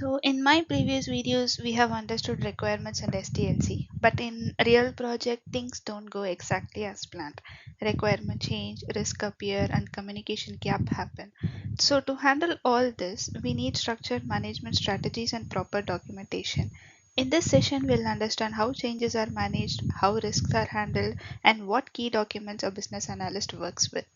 So in my previous videos, we have understood requirements and SDLC, but in real project, things don't go exactly as planned. Requirement change, risk appear, and communication gap happen. So to handle all this, we need structured management strategies and proper documentation. In this session, we'll understand how changes are managed, how risks are handled, and what key documents a business analyst works with.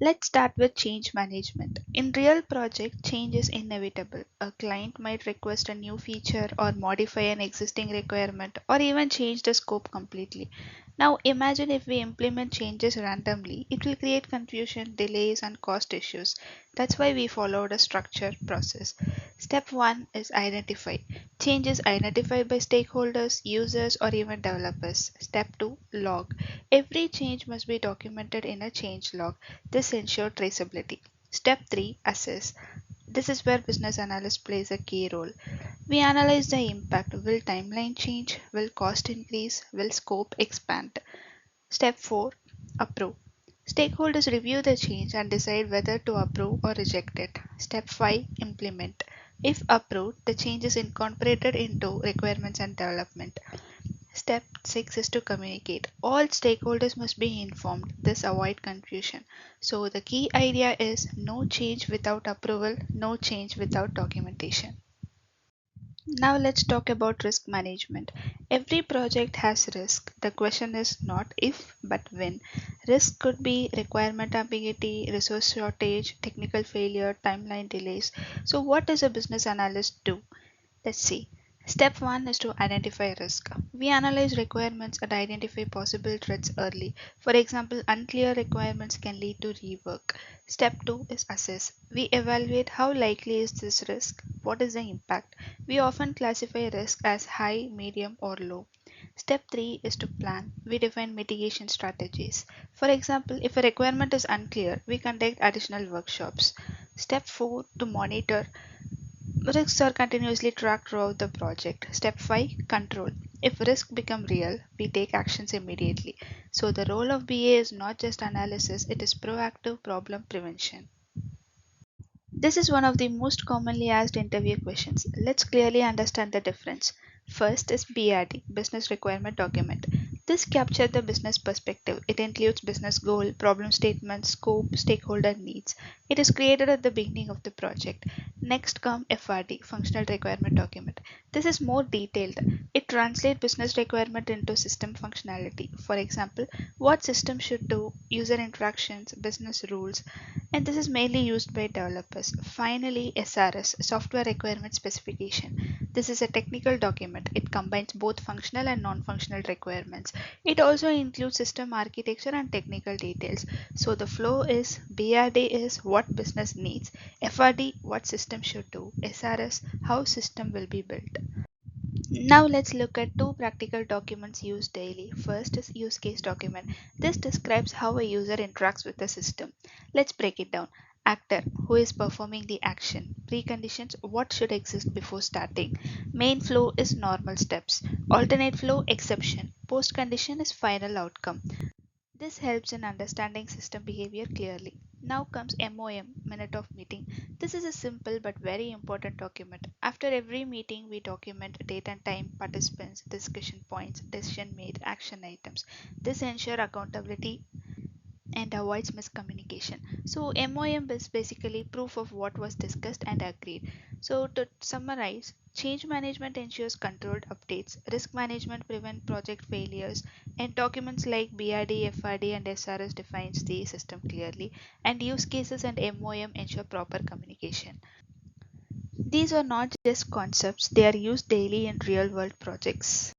Let's start with change management. In real project, change is inevitable. A client might request a new feature or modify an existing requirement or even change the scope completely. Now imagine if we implement changes randomly, it will create confusion, delays and cost issues. That's why we followed a structured process. Step 1 is identify. Change is identified by stakeholders, users or even developers. Step 2, log. Every change must be documented in a change log. This ensures traceability. Step 3, assess. This is where business analyst plays a key role. We analyze the impact. Will timeline change? Will cost increase? Will scope expand? Step 4, approve. Stakeholders review the change and decide whether to approve or reject it. Step 5, implement. If approved, the change is incorporated into requirements and development. Step 6 is to communicate. All stakeholders must be informed. This avoid confusion. So the key idea is no change without approval, no change without documentation. Now let's talk about risk management. Every project has risk. The question is not if but when. Risk could be requirement ambiguity, resource shortage, technical failure, timeline delays. So what does a business analyst do? Let's see. Step 1 is to identify risk. We analyze requirements and identify possible threats early. For example, unclear requirements can lead to rework. Step 2 is assess. We evaluate how likely is this risk, what is the impact. We often classify risk as high, medium or low. Step 3 is to plan. We define mitigation strategies. For example, if a requirement is unclear, we conduct additional workshops. Step 4 to monitor. Risks are continuously tracked throughout the project. Step 5, control. If risk become real, we take actions immediately. So the role of BA is not just analysis, it is proactive problem prevention. This is one of the most commonly asked interview questions. Let's clearly understand the difference. First is BRD, Business Requirement Document. This captures the business perspective. It includes business goal, problem statement, scope, stakeholder needs. It is created at the beginning of the project. Next come FRD, Functional Requirement Document. This is more detailed. It translates business requirement into system functionality. For example, what system should do, user interactions, business rules, and this is mainly used by developers. Finally, SRS, Software Requirement Specification. This is a technical document. It combines both functional and non-functional requirements. It also includes system architecture and technical details. So the flow is BRD is what business needs, FRD what system should do, SRS how system will be built. Now let's look at two practical documents used daily. First is use case document. This describes how a user interacts with the system. Let's break it down. Actor, who is performing the action. Preconditions, what should exist before starting. Main flow is normal steps. Alternate flow, exception. Post condition is final outcome. This helps in understanding system behavior clearly. Now comes MOM, Minute of Meeting. This is a simple but very important document. After every meeting, we document date and time, participants, discussion points, decision made, action items. This ensures accountability and avoids miscommunication. So MOM is basically proof of what was discussed and agreed. So to summarize, change management ensures controlled updates, risk management prevent project failures, and documents like BRD, FRD, and SRS defines the system clearly, and use cases and MOM ensure proper communication. These are not just concepts, they are used daily in real world projects.